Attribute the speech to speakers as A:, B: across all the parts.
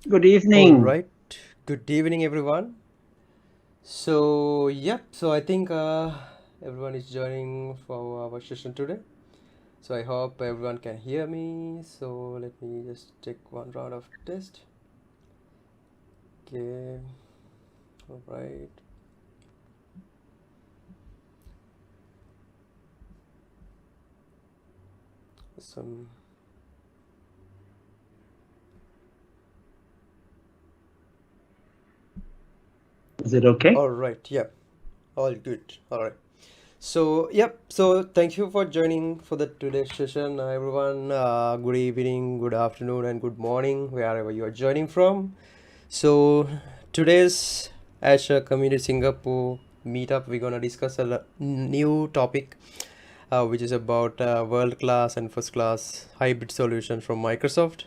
A: Good
B: All
A: evening.
B: right. Good evening, everyone. So I think everyone is joining for our session today. So I hope everyone can hear me. So let me just take one round of test. Okay. All right. Some.
A: Is it okay?
B: All right. Yep. All good. All right. So thank you for joining for the today's session, everyone. Good evening, good afternoon, and good morning, wherever you are joining from. So today's Azure Community Singapore meetup, we're gonna discuss a new topic, which is about world class and first class hybrid solution from Microsoft.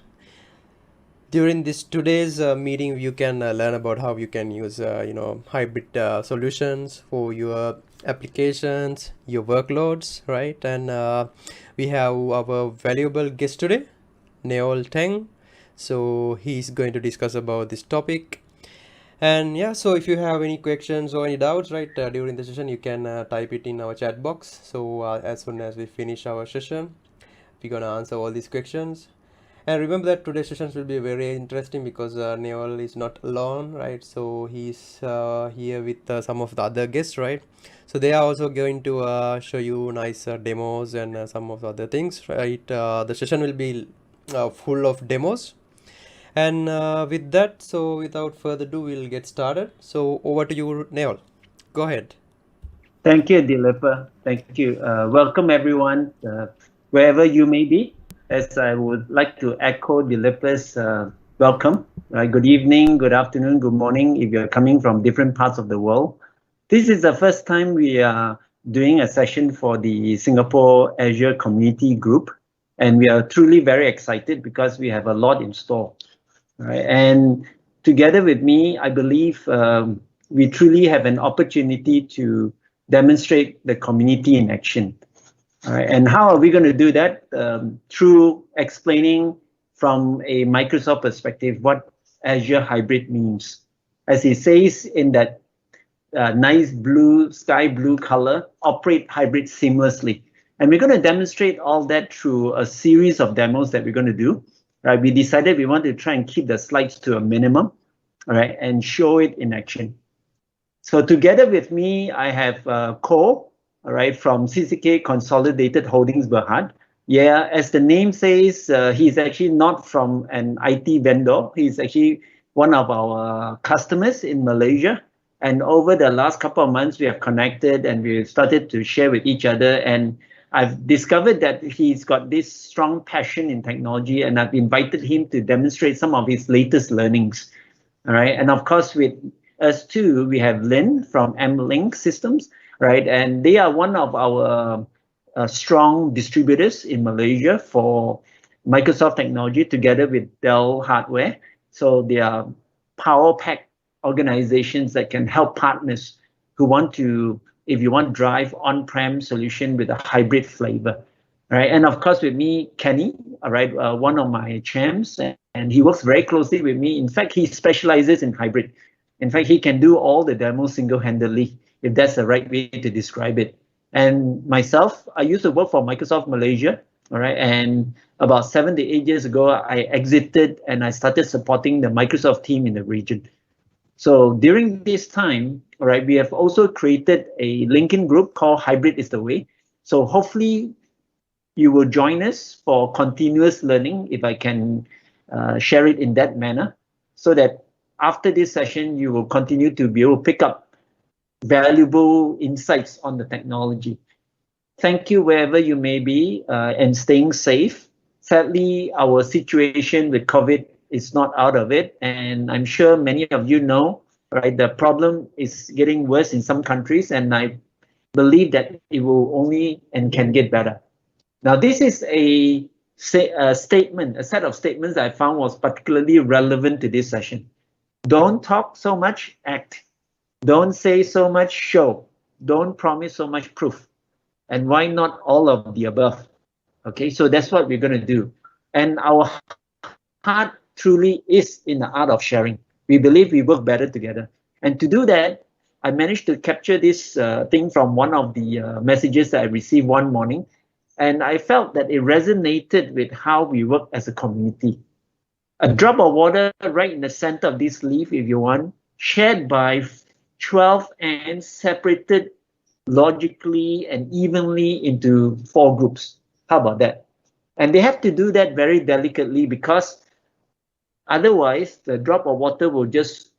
B: During this today's meeting, you can learn about how you can use hybrid solutions for your applications, your workloads, right? And we have our valuable guest today, Noel Teng. So he's going to discuss about this topic. And yeah, so if you have any questions or any doubts, right, during the session, you can type it in our chat box. So as soon as we finish our session, we're gonna answer all these questions. And remember that today's sessions will be very interesting because Noel is not alone, right? So he's here with some of the other guests, right? So they are also going to show you nice demos and some of the other things, right? The session will be full of demos. And with that, so without further ado, we'll get started. So over to you, Noel. Go ahead.
A: Thank you, Dilepa. Thank you. Welcome, everyone, wherever you may be. As I would like to echo Dilepa's welcome. Good evening, good afternoon, good morning, if you're coming from different parts of the world. This is the first time we are doing a session for the Singapore Azure Community Group, and we are truly very excited because we have a lot in store. Right? And together with me, I believe we truly have an opportunity to demonstrate the community in action. All right? And how are we going to do that? Through explaining from a Microsoft perspective what Azure Hybrid means. As it says in that nice blue, sky blue color, operate hybrid seamlessly. And we're going to demonstrate all that through a series of demos that we're going to do. Right? We decided we want to try and keep the slides to a minimum, all right, and show it in action. So together with me, I have Ko, all right, from CCK Consolidated Holdings Berhad. Yeah, as the name says, he's actually not from an IT vendor. He's actually one of our customers in Malaysia. And over the last couple of months, we have connected and we've started to share with each other. And I've discovered that he's got this strong passion in technology, and I've invited him to demonstrate some of his latest learnings. All right. And of course, with us too, we have Lynn from M-Link Systems, right? And they are one of our strong distributors in Malaysia for Microsoft technology together with Dell hardware. So they are power pack organizations that can help partners who want to, if you want to drive on-prem solution with a hybrid flavor. Right. And of course, with me, Kenny, all right, one of my champs, and he works very closely with me. In fact, he specializes in hybrid. In fact, he can do all the demos single-handedly, if that's the right way to describe it. And myself, I used to work for Microsoft Malaysia, all right, and about 7 to 8 years ago, I exited and I started supporting the Microsoft team in the region. So during this time, all right, we have also created a LinkedIn group called Hybrid is the Way. So hopefully you will join us for continuous learning, if I can share it in that manner, so that after this session, you will continue to be able to pick up valuable insights on the technology. Thank you wherever you may be, and staying safe. Sadly, our situation with COVID is not out of it, and I'm sure many of you know, right, the problem is getting worse in some countries, and I believe that it will only and can get better. Now, this is a statement, a set of statements I found was particularly relevant to this session. Don't talk so much, act. Don't say so much, show. Don't promise so much, proof. And why not all of the above? Okay, so that's what we're going to do. And our heart truly is in the art of sharing. We believe we work better together. And to do that, I managed to capture this thing from one of the messages that I received one morning. And I felt that it resonated with how we work as a community. A drop of water right in the center of this leaf, if you want, shared by 12 ants, separated logically and evenly into 4 groups. How about that? And they have to do that very delicately, because otherwise the drop of water will just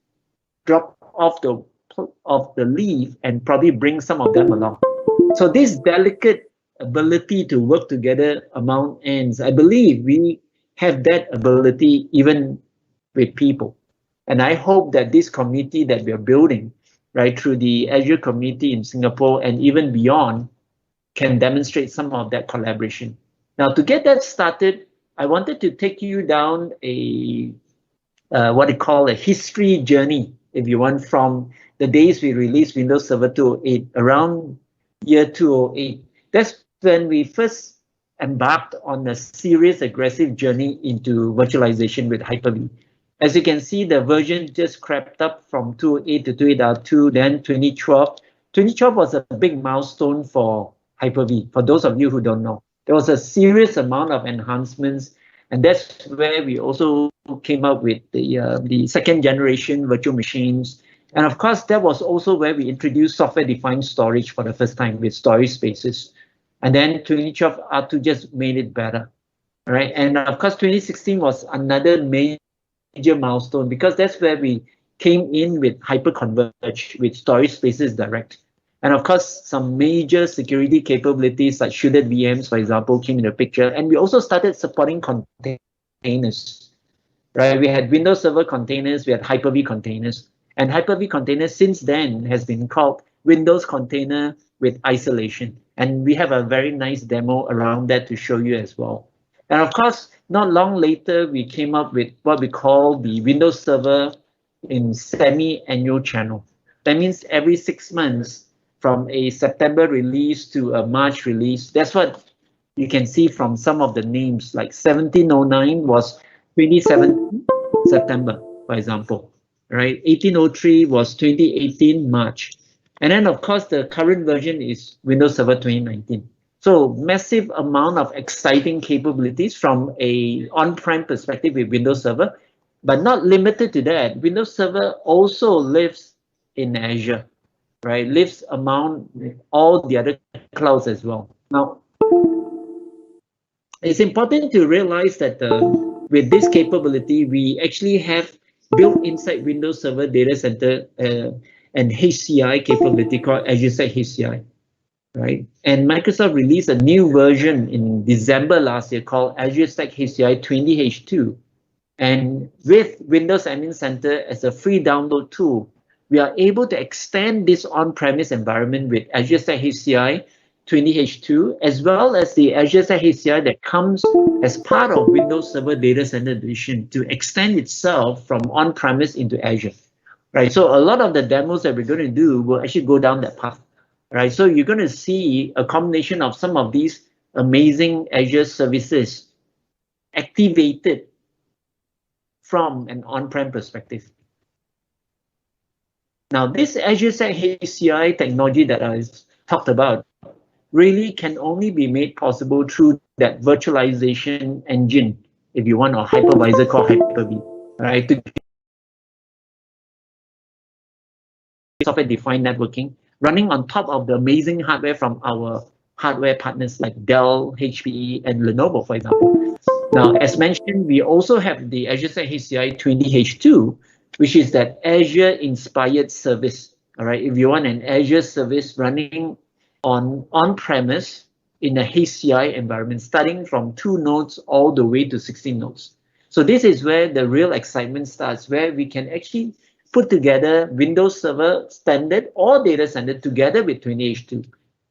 A: drop off the leaf and probably bring some of them along. So this delicate ability to work together among ants, I believe we have that ability even with people. And I hope that this community that we're building, right, through the Azure community in Singapore and even beyond, can demonstrate some of that collaboration. Now, to get that started, I wanted to take you down a what they call a history journey, if you want, from the days we released Windows Server 208, around year 208. That's when we first embarked on a serious, aggressive journey into virtualization with Hyper-V. As you can see, the version just crept up from 208 to 2.8.2, then 2012. 2012 was a big milestone for Hyper-V, for those of you who don't know. There was a serious amount of enhancements, and that's where we also came up with the second generation virtual machines. And of course, that was also where we introduced software-defined storage for the first time with storage spaces. And then 2012 R2 just made it better, right? And of course, 2016 was another major milestone, because that's where we came in with hyper-converge with storage spaces direct. And of course, some major security capabilities like shielded VMs, for example, came in the picture. And we also started supporting containers, right? We had Windows Server containers, we had Hyper-V containers. And Hyper-V containers since then has been called Windows Container with Isolation. And we have a very nice demo around that to show you as well. And of course, not long later, we came up with what we call the Windows Server in semi-annual channel. That means every 6 months, from a September release to a March release. That's what you can see from some of the names, like 1709 was 2017 September, for example, right? 1803 was 2018 March. And then, of course, the current version is Windows Server 2019. So massive amount of exciting capabilities from a on-prem perspective with Windows Server, but not limited to that. Windows Server also lives in Azure, right? Lives among all the other clouds as well. Now, it's important to realize that with this capability, we actually have built inside Windows Server Data Center an HCI capability called Azure Stack HCI, right? And Microsoft released a new version in December last year called Azure Stack HCI 20H2. And with Windows Admin Center as a free download tool, we are able to extend this on-premise environment with Azure Stack HCI 20H2, as well as the Azure Stack HCI that comes as part of Windows Server Data Center Edition to extend itself from on-premise into Azure, right? So a lot of the demos that we're going to do will actually go down that path, right? So you're going to see a combination of some of these amazing Azure services activated from an on-prem perspective. Now, this Azure Stack HCI technology that I talked about really can only be made possible through that virtualization engine, if you want, or hypervisor called Hyper-V, right? To software-defined networking running on top of the amazing hardware from our hardware partners like Dell, HPE, and Lenovo, for example. Now, as mentioned, we also have the Azure Stack HCI 20H2, which is that Azure-inspired service. All right, if you want an Azure service running on-premise in a HCI environment, starting from 2 nodes all the way to 16 nodes. So this is where the real excitement starts, where we can actually put together Windows Server Standard or Data Center together with 20H2.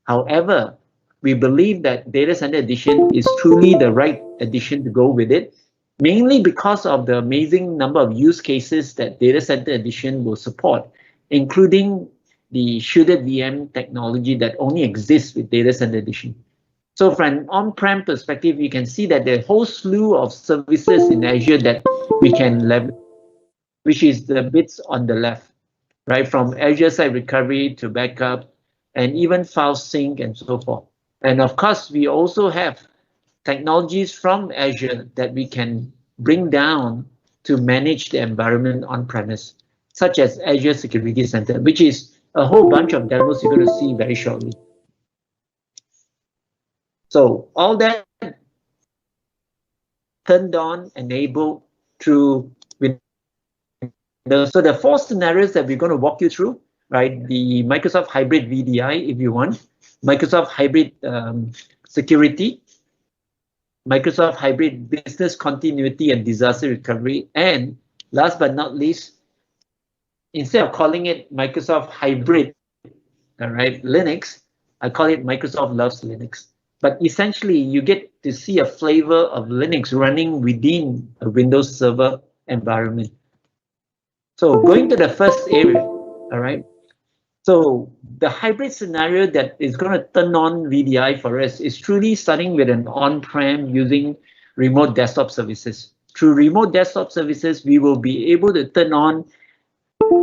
A: However, we believe that Data Center Edition is truly the right edition to go with it, mainly because of the amazing number of use cases that Data Center Edition will support, including the shielded VM technology that only exists with Data Center Edition. So from an on-prem perspective, you can see that there are a whole slew of services in Azure that we can leverage, which is the bits on the left, right? From Azure Site Recovery to backup, and even file sync and so forth. And of course, we also have technologies from Azure that we can bring down to manage the environment on-premise, such as Azure Security Center, which is a whole bunch of demos you're going to see very shortly. So all that turned on, enabled through Windows. So the 4 scenarios that we're going to walk you through, right? The Microsoft Hybrid VDI, if you want, Microsoft Hybrid Security, Microsoft Hybrid Business Continuity and Disaster Recovery, and last but not least, instead of calling it Microsoft Hybrid, all right, Linux, I call it Microsoft Loves Linux. But essentially, you get to see a flavor of Linux running within a Windows Server environment. So going to the first area, all right. So the hybrid scenario that is going to turn on VDI for us is truly starting with an on-prem using remote desktop services. Through remote desktop services, we will be able to turn on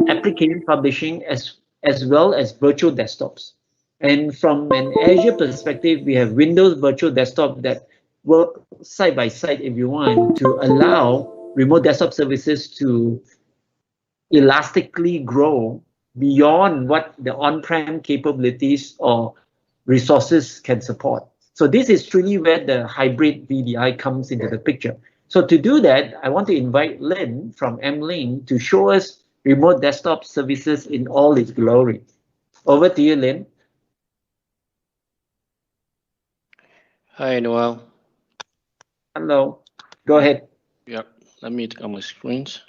A: application publishing as well as virtual desktops. And from an Azure perspective, we have Windows virtual desktop that work side by side, if you want, to allow remote desktop services to elastically grow beyond what the on-prem capabilities or resources can support. So this is truly where the hybrid VDI comes into the picture. So to do that, I want to invite Lynn from MLink to show us remote desktop services in all its glory. Over to you, Lynn.
C: Hi, Noel.
A: Hello. Go ahead.
C: Yeah, let me take on my screens.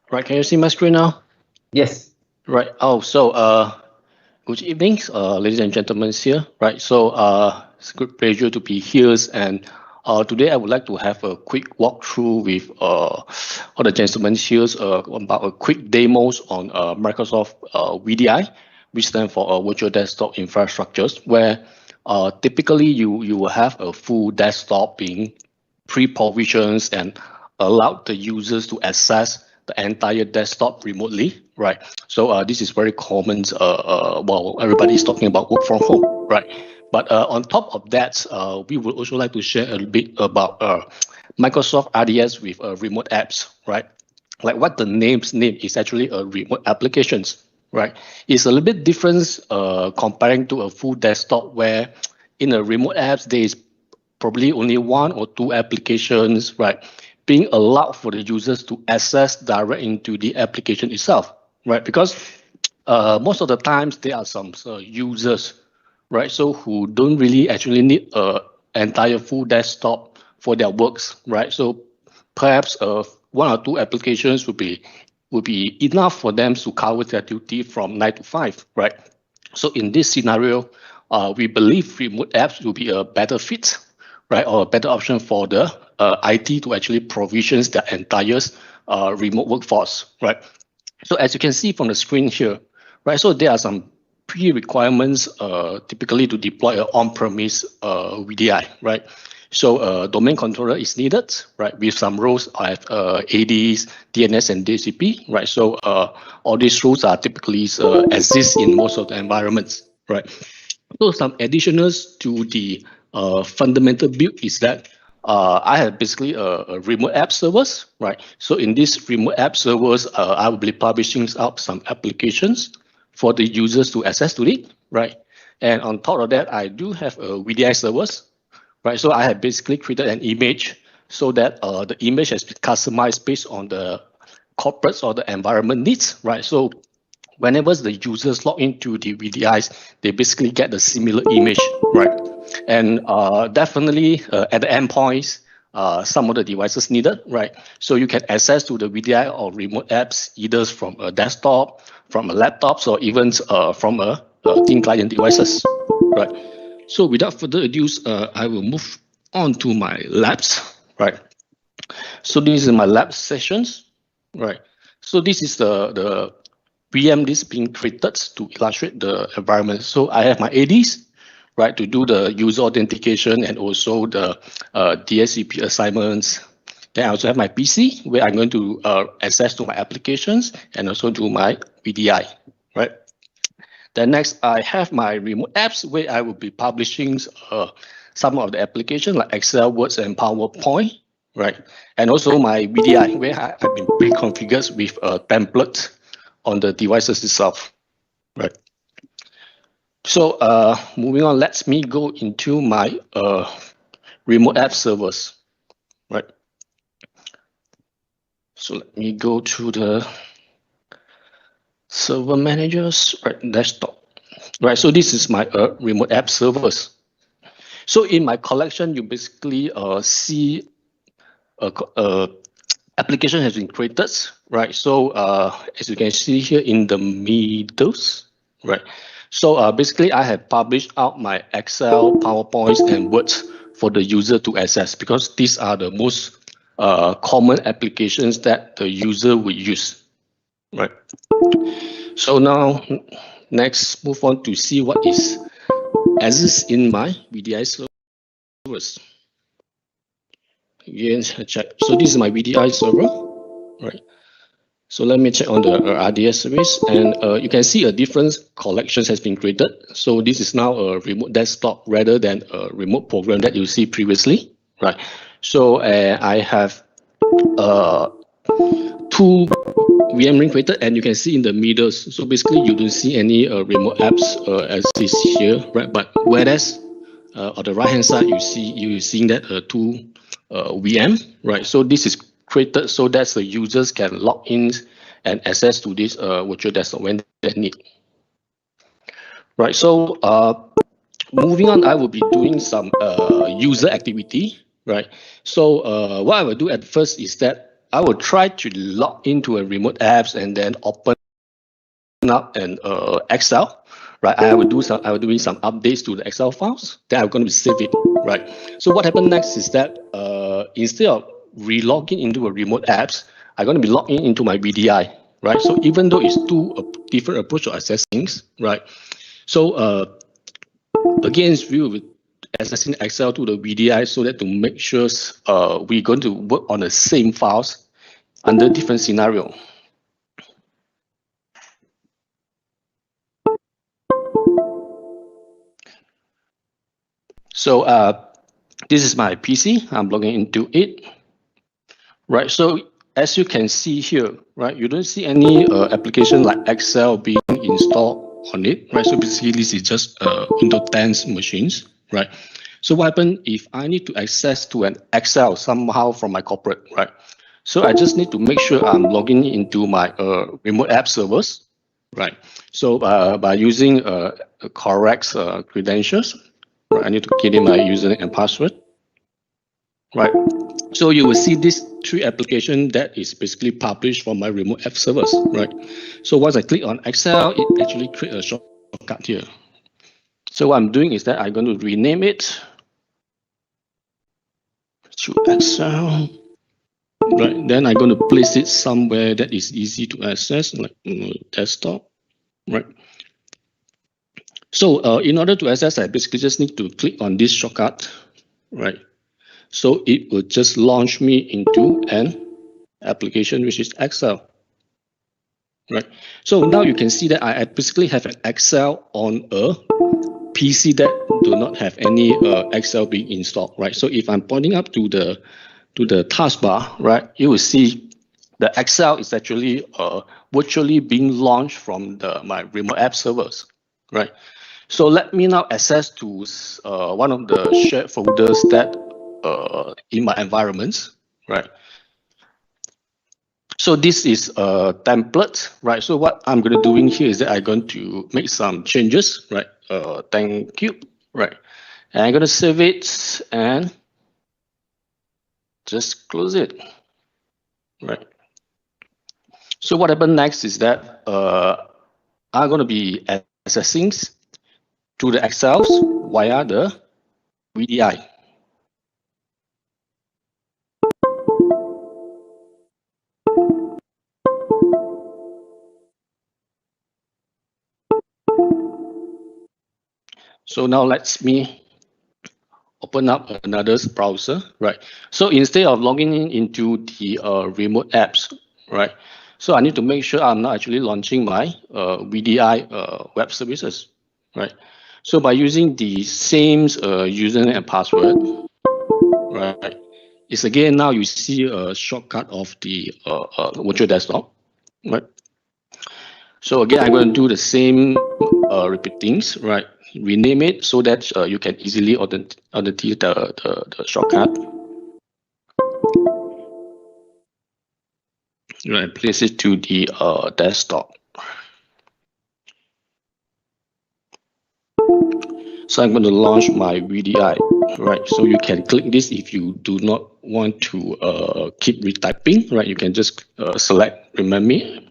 C: Right, can you see my screen now?
A: Yes.
C: Right. Oh, so good evening, ladies and gentlemen here. Right. So it's a good pleasure to be here, and today I would like to have a quick walkthrough with all the gentlemen here about a quick demos on Microsoft VDI, which stands for Virtual Desktop Infrastructures, where typically you will have a full desktop being pre-provisioned and allow the users to access the entire desktop remotely, right? So this is very common while everybody is talking about work from home, right? But on top of that, we would also like to share a bit about Microsoft RDS with remote apps, right? Like what the name is actually a remote applications, right? It's a little bit different comparing to a full desktop where in a remote apps, there is probably only 1 or 2 applications, right? Being allowed for the users to access direct into the application itself, right? Because most of the times there are some users, right? So who don't really actually need an entire full desktop for their works, right? So perhaps 1 or 2 applications would be enough for them to cover their duty from 9 to 5, right? So in this scenario, we believe remote apps will be a better fit, right, or a better option for the IT to actually provision their entire remote workforce, right? So as you can see from the screen here, right, so there are some pre-requirements typically to deploy an on-premise VDI, right? So domain controller is needed, right, with some roles of ADs, DNS, and DHCP, right? So all these rules are typically exist in most of the environments, right? So some additionals to the fundamental build is that I have basically a remote app servers, right? So in this remote app servers, I will be publishing out some applications for the users to access to it, right? And on top of that, I do have a VDI servers, right? So I have basically created an image so that the image has been customized based on the corporates or the environment needs, right? So whenever the users log into the VDIs, they basically get the similar image, right? And definitely at the endpoints, some of the devices needed, right? So you can access to the VDI or remote apps either from a desktop, from a laptop, or even from a thin client devices, right? So without further ado, I will move on to my labs, right? So this is my lab sessions, right? So this is the VM list being created to illustrate the environment. So I have my ADs, right, to do the user authentication and also the DHCP assignments. Then I also have my PC where I'm going to access to my applications and also do my VDI, right? Then next, I have my remote apps where I will be publishing some of the applications like Excel, Words, and PowerPoint, right? And also my VDI where I've been pre-configured with a template on the devices itself, right? So moving on, let me go into my remote app servers, right? So let me go to the server managers, right, desktop, right? So this is my remote app servers. So in my collection, you basically see a application has been created, right? So as you can see here in the middles, right? So basically, I have published out my Excel, PowerPoints, and Words for the user to access because these are the most common applications that the user will use, right? So now, next, move on to see what is exists in my VDI servers. Again, check. So this is my VDI server, right? So let me check on the RDS service, and you can see a different collections has been created. So this is now a remote desktop rather than a remote program that you see previously, right? So I have two VM ring created, and you can see in the middle. So basically, you don't see any remote apps as is here, right? But whereas on the right hand side, you're seeing that two VM, right? So this is created so that the users can log in and access to this virtual desktop when they need. Right. So moving on, I will be doing some user activity. Right. So what I will do at first is that I will try to log into a remote apps and then open up an Excel. Right, I will doing some updates to the Excel files. Then I'm going to save it. Right. So what happened next is that instead of relogging into a remote apps, I'm going to be logging into my VDI. Right. So even though it's two different approach of accessing things, right. So again, we will be accessing Excel to the VDI so that to make sure we're going to work on the same files under different scenario. So this is my PC. I'm logging into it. Right. So as you can see here, right, you don't see any application like Excel being installed on it. Right. So basically, this is just Windows 10 machines. Right. So what happens if I need to access to an Excel somehow from my corporate, right? So I just need to make sure I'm logging into my remote app servers, right? So by using correct credentials, right, I need to key in my username and password, right? So you will see this three application that is basically published from my remote app servers, right? So once I click on Excel, it actually create a shortcut here. So what I'm doing is that I'm going to rename it to Excel. Right, then I'm going to place it somewhere that is easy to access, like desktop, right? So in order to access, I basically just need to click on this shortcut, right? So it will just launch me into an application, which is Excel, right? So now you can see that I basically have an Excel on a PC that do not have any Excel being installed, right? So if I'm pointing up to the taskbar, right, you will see the Excel is actually virtually being launched from my remote app servers, right? So let me now access to one of the shared folders that in my environments, right? So this is a template, right? So what I'm going to doing here is that I'm going to make some changes, right? Thank you, right? And I'm going to save it and just close it, right? So what happened next is that I'm going to be accessing to the Excels via the VDI. So now let me open up another browser, right? So instead of logging in into the remote apps, right? So I need to make sure I'm not actually launching my VDI web services, right? So by using the same username and password, right? It's again now you see a shortcut of the virtual desktop, right? So again, I'm going to do the same repeat things, right? Rename it so that you can easily authenticate the shortcut. Right, place it to the desktop. So I'm going to launch my VDI, right? So you can click this if you do not want to keep retyping, right? You can just select Remember Me.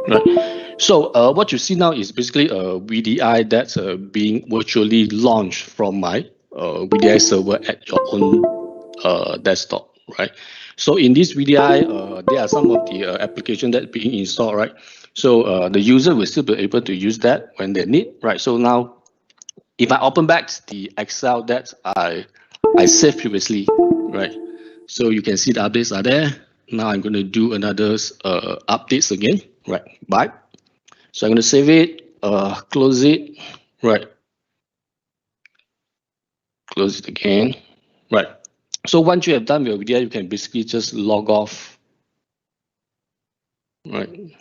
C: Right. So what you see now is basically a VDI that's being virtually launched from my VDI server at your own desktop, right? So in this VDI, there are some of the applications that being installed, right? So the user will still be able to use that when they need, right? So now, if I open back the Excel that I saved previously, right? So you can see the updates are there. Now I'm going to do another updates again, right? Bye. So I'm going to save it, close it, right? Close it again, right? So once you have done your VDI, you can basically just log off, right?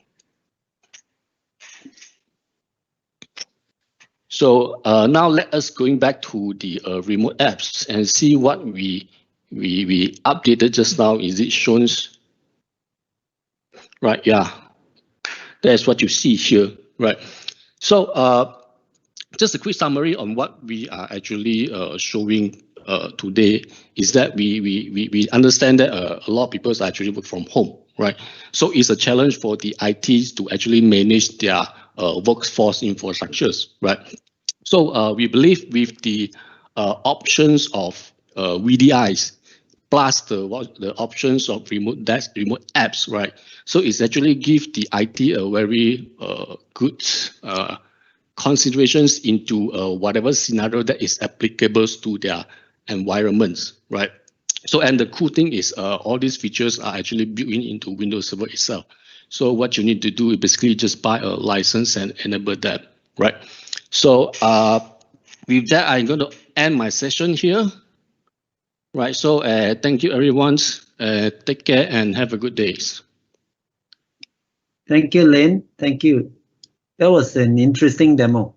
C: So now let us going back to the remote apps and see what we updated just now. Is it shown? Right, yeah, that's what you see here, right? So just a quick summary on what we are actually showing today is that we understand that a lot of people actually work from home, right? So it's a challenge for the ITs to actually manage their workforce infrastructures, right? So we believe with the options of VDIs plus the options of remote apps, right? So it's actually give the IT a very good considerations into whatever scenario that is applicable to their environments, right? So, and the cool thing is all these features are actually built into Windows Server itself. So what you need to do is basically just buy a license and enable that, right? So with that, I'm going to end my session here, right? So thank you, everyone. Take care and have a good day.
A: Thank you, Lynn. Thank you. That was an interesting demo.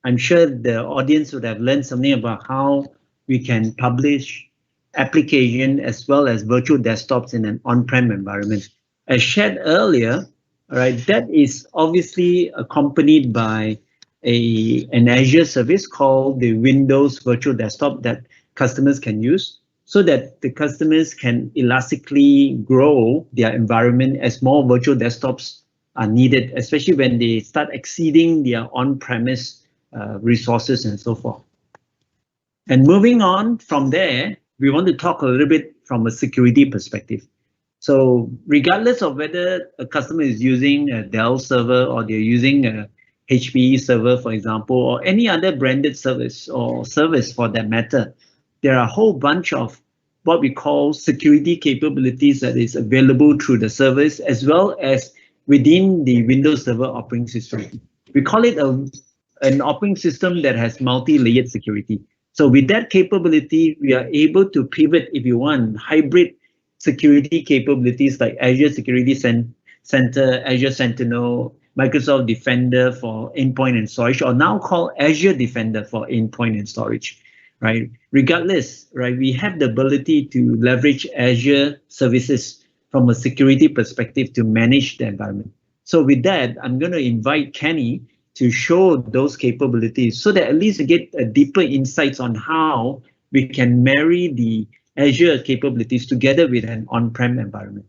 A: I'm sure the audience would have learned something about how we can publish application as well as virtual desktops in an on-prem environment. As shared earlier, all right, that is obviously accompanied by an Azure service called the Windows Virtual Desktop that customers can use so that the customers can elastically grow their environment as more virtual desktops are needed, especially when they start exceeding their on-premise resources and so forth. And moving on from there, we want to talk a little bit from a security perspective. So regardless of whether a customer is using a Dell server or they're using a HPE server, for example, or any other branded service or service for that matter, there are a whole bunch of what we call security capabilities that is available through the service as well as within the Windows Server operating system. We call it an operating system that has multi-layered security. So with that capability, we are able to pivot, if you want, hybrid security capabilities like Azure Security Center, Azure Sentinel, Microsoft Defender for endpoint and storage, or now called Azure Defender for endpoint and storage, right? Regardless, right, we have the ability to leverage Azure services from a security perspective to manage the environment. So with that, I'm going to invite Kenny to show those capabilities so that at least you get a deeper insights on how we can marry the Azure capabilities together with an on-prem environment.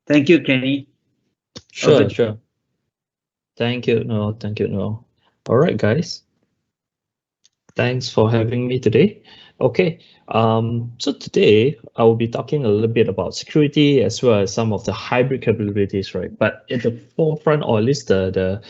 A: Thank you, Kenny.
D: Sure. Thank you, Noel. Thank you, Noel. All right, guys. Thanks for having me today. Okay, so today I will be talking a little bit about security as well as some of the hybrid capabilities, right? But at the forefront, or at least the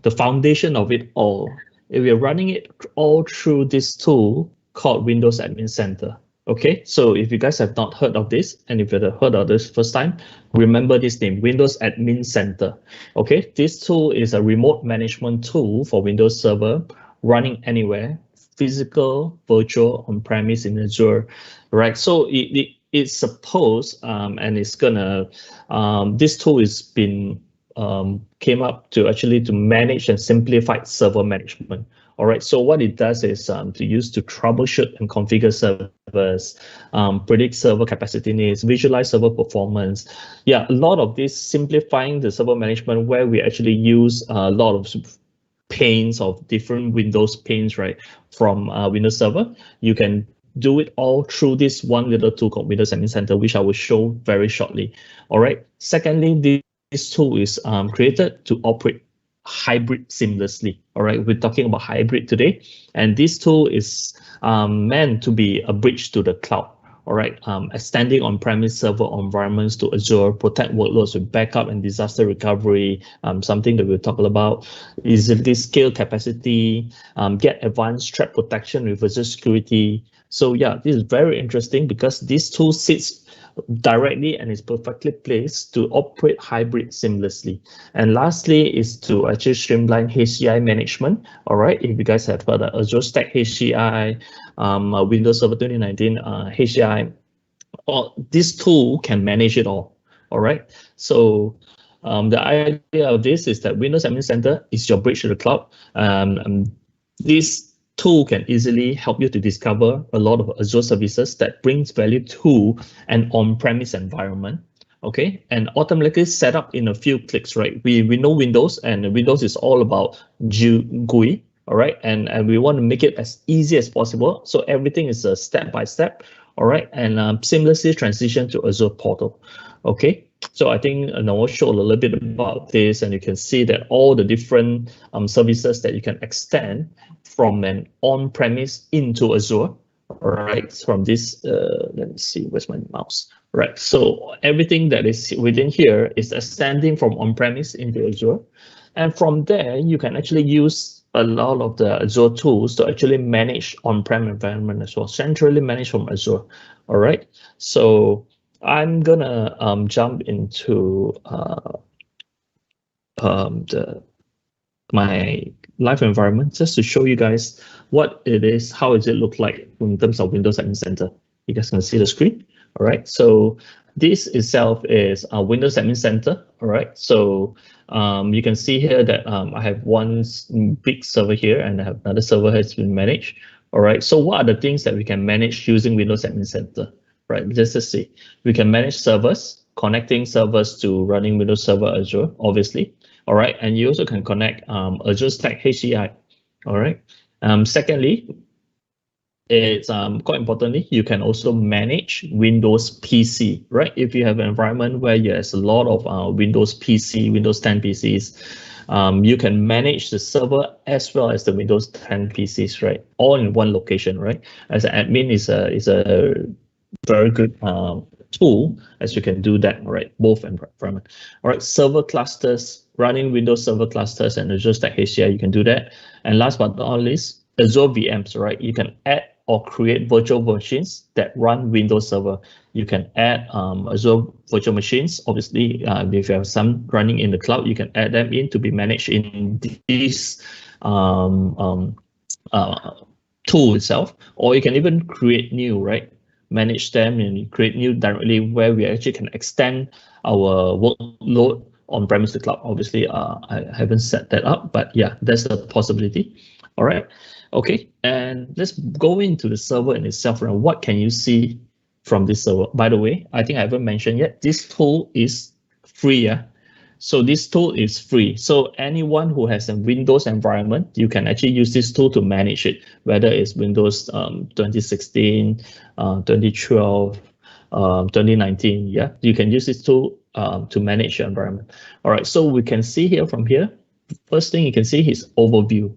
D: the foundation of it all, we are running it all through this tool called Windows Admin Center. Okay, so if you guys have not heard of this, and if you've heard of this first time, remember this name, Windows Admin Center. Okay, this tool is a remote management tool for Windows Server running anywhere, physical, virtual, on-premise, in Azure, right? So it's supposed, and it's gonna, this tool has been came up to actually to manage and simplify server management. All right, so what it does is to use to troubleshoot and configure servers, predict server capacity needs, visualize server performance. Yeah, a lot of this simplifying the server management where we actually use a lot of panes of different Windows panes, right? From Windows Server, you can do it all through this one little tool called Windows Admin Center, which I will show very shortly. All right. Secondly, this tool is created to operate hybrid seamlessly. All right, we're talking about hybrid today, and this tool is meant to be a bridge to the cloud. All right, extending on-premise server environments to Azure, protect workloads with backup and disaster recovery, something that we'll talk about, easily scale capacity, get advanced threat protection with Azure security. So yeah, this is very interesting because this tool sits directly and is perfectly placed to operate hybrid seamlessly. And lastly is to actually streamline HCI management. All right, if you guys have heard of Azure Stack HCI, Windows Server 2019 HCI, this tool can manage it all. All right, so the idea of this is that Windows Admin Center is your bridge to the cloud. This tool can easily help you to discover a lot of Azure services that brings value to an on-premise environment, okay, and automatically set up in a few clicks, right? We know Windows, and Windows is all about GUI, all right, and we want to make it as easy as possible, so everything is a step-by-step, all right, and seamlessly transition to Azure portal, okay. So I think Noel showed a little bit about this, and you can see that all the different services that you can extend from an on-premise into Azure, right? From this, let me see, where's my mouse? Right, so everything that is within here is extending from on-premise into Azure. And from there, you can actually use a lot of the Azure tools to actually manage on-prem environment as well, centrally managed from Azure, all right? So I'm gonna jump into my live environment just to show you guys what it is, how does it look like in terms of Windows Admin Center. You guys can see the screen, all right? So this itself is a Windows Admin Center, all right? So you can see here that I have one big server here and I have another server has been managed, all right? So what are the things that we can manage using Windows Admin Center, right? Just to see, we can manage servers, connecting servers to running Windows Server Azure, obviously. All right, and you also can connect Azure Stack HCI. All right. Secondly, it's quite importantly, you can also manage Windows PC, right? If you have an environment where there's a lot of Windows PC, Windows 10 PCs, you can manage the server as well as the Windows 10 PCs, right? All in one location, right? As an admin is a very good tool as you can do that, all right? Both environment. All right, server clusters, running Windows Server clusters and Azure Stack HCI, you can do that. And last but not least, Azure VMs, right? You can add or create virtual machines that run Windows Server. You can add Azure virtual machines. Obviously, if you have some running in the cloud, you can add them in to be managed in this tool itself, or you can even create new, right? Manage them and create new directly where we actually can extend our workload on-premise to cloud. Obviously, I haven't set that up, but yeah, that's a possibility. All right, okay, and let's go into the server in itself. And what can you see from this server? By the way, I think I haven't mentioned yet, this tool is free. Yeah, so this tool is free. So anyone who has a Windows environment, you can actually use this tool to manage it, whether it's Windows 2016, 2012, 2019. Yeah, you can use this tool to manage your environment. All right, so we can see here from here, first thing you can see is overview.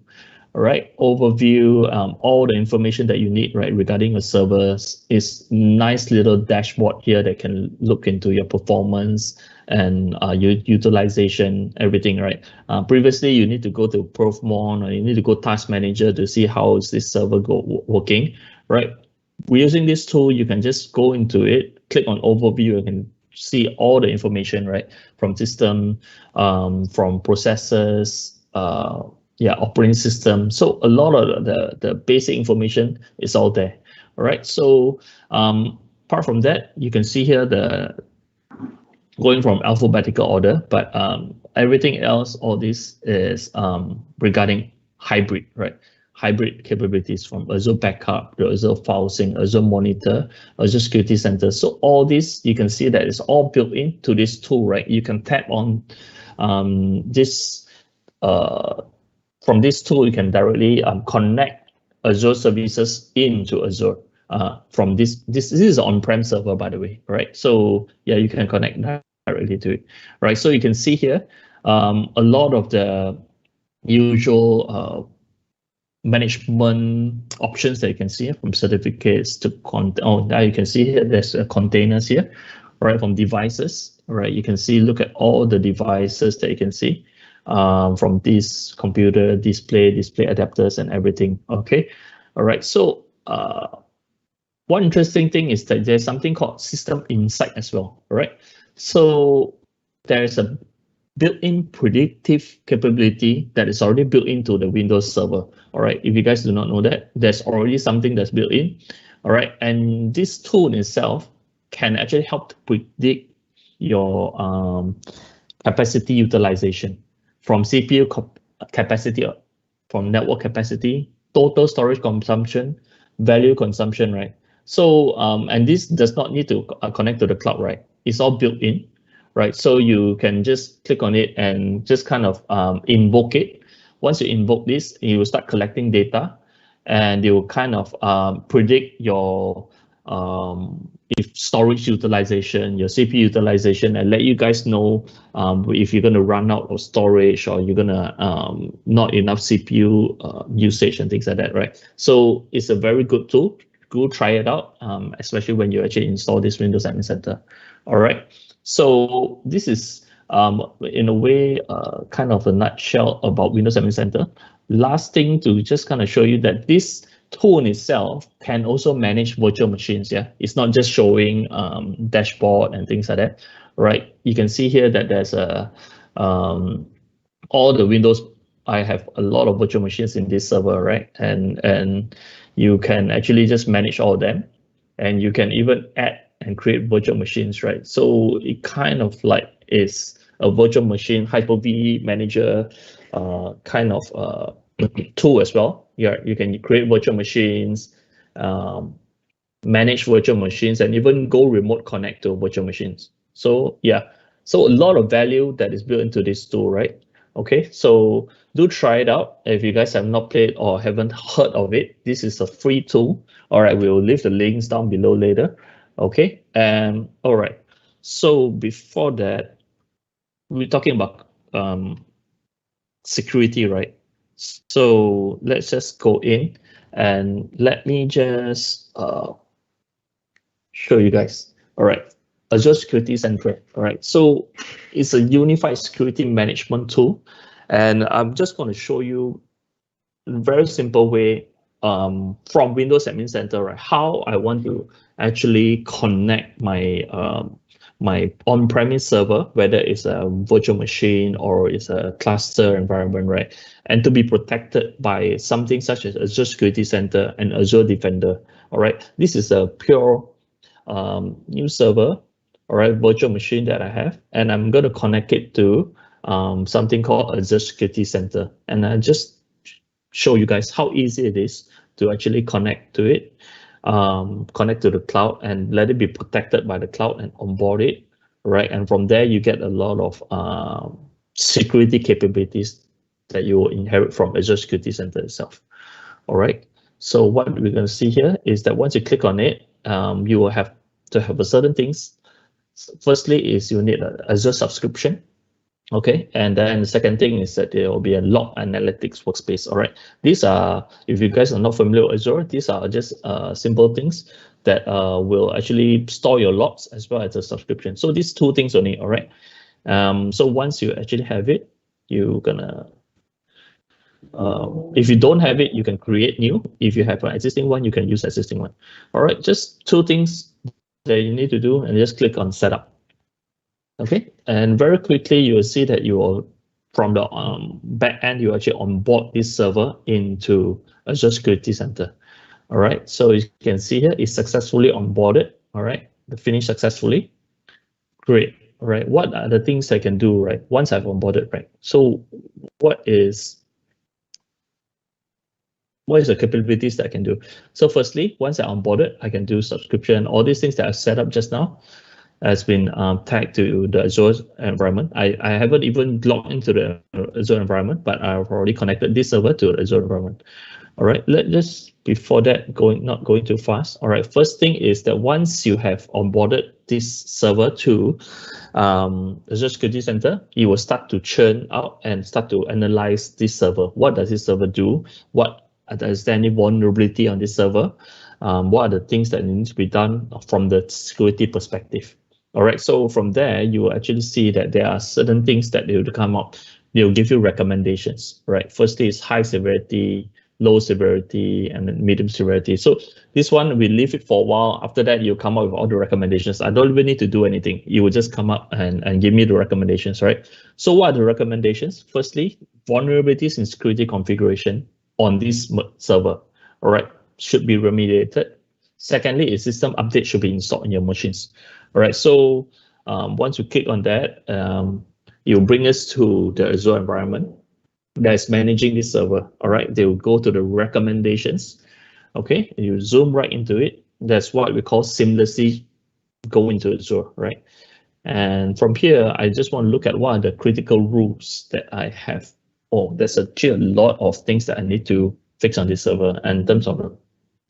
D: All right, overview, all the information that you need, right, regarding your servers. Is nice little dashboard here that can look into your performance and your utilization, everything, right? Previously, you need to go to Profmon or you need to go Task Manager to see how is this server working, right? We're using this tool, you can just go into it, click on overview, you can see all the information, right? From system, from processes, operating system. So a lot of the basic information is all there. All right. So apart from that, you can see here the going from alphabetical order, but everything else, all this is regarding hybrid, right? Hybrid capabilities from Azure Backup, the Azure File Sync, Azure Monitor, Azure Security Center. So all this, you can see that it's all built into this tool, right? You can tap on this. From this tool, you can directly connect Azure services into Azure. From this is an on-prem server, by the way, right? So yeah, you can connect directly to it, right? So you can see here a lot of the usual management options that you can see from certificates to now you can see here there's containers here, right? From devices, right? You can see, look at all the devices that you can see. From this computer, display adapters and everything. Okay, all right. So one interesting thing is that there's something called System Insight as well, right? So there's a built-in predictive capability that is already built into the Windows server. All right, if you guys do not know that, there's already something that's built in. All right, and this tool in itself can actually help to predict your capacity utilization. From CPU capacity, from network capacity, total storage consumption, value consumption, right? So, and this does not need to connect to the cloud, right? It's all built in, right? So you can just click on it and just kind of invoke it. Once you invoke this, you will start collecting data and it will kind of predict your if storage utilization, your CPU utilization, and let you guys know if you're going to run out of storage or you're going to not enough CPU usage and things like that, right? So it's a very good tool. Go try it out, especially when you actually install this Windows Admin Center. All right. So this is in a way kind of a nutshell about Windows Admin Center. Last thing to just kind of show you that this tool in itself can also manage virtual machines. Yeah, it's not just showing dashboard and things like that, right? You can see here that there's a all the Windows. I have a lot of virtual machines in this server, right? And you can actually just manage all of them, and you can even add and create virtual machines, right? So it kind of like is a virtual machine Hyper-V manager kind of tool as well. Yeah, you can create virtual machines, manage virtual machines, and even go remote connect to virtual machines. So yeah, so a lot of value that is built into this tool, right? Okay, so do try it out. If you guys have not played or haven't heard of it, this is a free tool. All right, we will leave the links down below later. Okay, and all right. So before that, we're talking about security, right? So let's just go in and let me just show you guys. All right, Azure Security Center. All right, so it's a unified security management tool, and I'm just going to show you in a very simple way from Windows Admin Center, right? How I want to actually connect my my on-premise server, whether it's a virtual machine or it's a cluster environment, right? And to be protected by something such as Azure Security Center and Azure Defender, all right? This is a pure new server, all right, virtual machine that I have, and I'm going to connect it to something called Azure Security Center. And I just show you guys how easy it is to actually connect to it. Connect to the cloud and let it be protected by the cloud and onboard it, right? And from there, you get a lot of security capabilities that you will inherit from Azure Security Center itself. All right. So what we're going to see here is that once you click on it, you will have to have a certain things. Firstly, is you need an Azure subscription. Okay, and then the second thing is that there will be a log analytics workspace. All right, these are, if you guys are not familiar with Azure, these are just simple things that will actually store your logs as well as a subscription. So these two things only. All right. So once you actually have it, you're gonna. If you don't have it, you can create new. If you have an existing one, you can use existing one. All right, just two things that you need to do, and just click on setup. Okay, and very quickly you will see that you will, from the back end, you actually onboard this server into Azure Security Center. All right, so you can see here it's successfully onboarded. All right, the finish successfully. Great. All right, what are the things I can do, right? Once I've onboarded, right? So what is the capabilities that I can do? So firstly, once I onboarded, I can do subscription, all these things that I set up just now has been tagged to the Azure environment. I haven't even logged into the Azure environment, but I've already connected this server to the Azure environment. All right, let's before that, not going too fast. All right, first thing is that once you have onboarded this server to Azure Security Center, you will start to churn out and start to analyze this server. What does this server do? Is there any vulnerability on this server? What are the things that need to be done from the security perspective? All right, so from there, you will actually see that there are certain things that they will come up. They will give you recommendations, right? Firstly is high severity, low severity, and then medium severity. So this one, we leave it for a while. After that, you come up with all the recommendations. I don't even need to do anything. You will just come up and give me the recommendations, right? So what are the recommendations? Firstly, vulnerabilities in security configuration on this server, all right, should be remediated. Secondly, a system update should be installed on your machines. All right, so once you click on that, you'll bring us to the Azure environment that is managing this server. All right, they will go to the recommendations. Okay, you zoom right into it. That's what we call seamlessly go into Azure, right? And from here, I just want to look at what are the critical rules that I have. Oh, there's actually a lot of things that I need to fix on this server in terms of the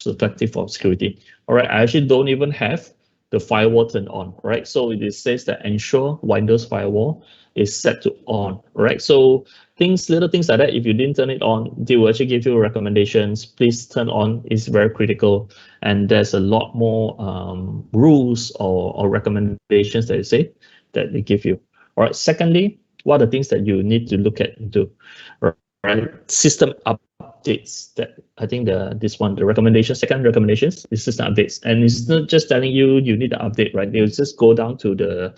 D: perspective of security. All right, I actually don't even have the firewall turned on, right? So it says that ensure Windows firewall is set to on, right? So little things like that, if you didn't turn it on, they will actually give you recommendations. Please turn on, is very critical. And there's a lot more rules or recommendations that they give you. All right, secondly, what are the things that you need to look at into, right? System updates. That I think the recommendation, second recommendations is system updates, and it's not just telling you need to update, right? They'll just go down to the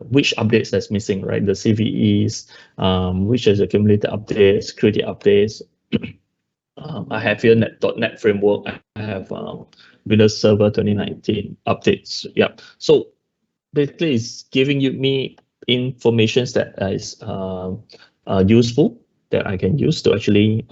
D: which updates that's missing, right? The CVEs, which is accumulated updates, security updates. I have here .NET framework. I have Windows Server 2019 updates. Yeah. So basically, it's giving me information that is useful that I can use to actually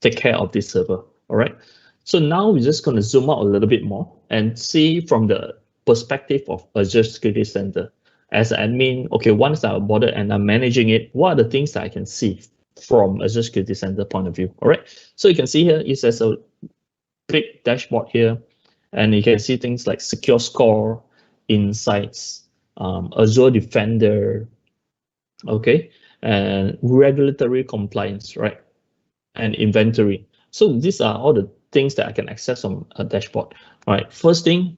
D: take care of this server. All right. So now we're just going to zoom out a little bit more and see from the perspective of Azure Security Center. As an admin, okay, once I'm onboarded and I'm managing it, what are the things that I can see from Azure Security Center point of view? All right. So you can see here, it says a big dashboard here, and you can see things like secure score, insights, Azure Defender, okay, and regulatory compliance, right, and inventory. So these are all the things that I can access on a dashboard. All right, first thing,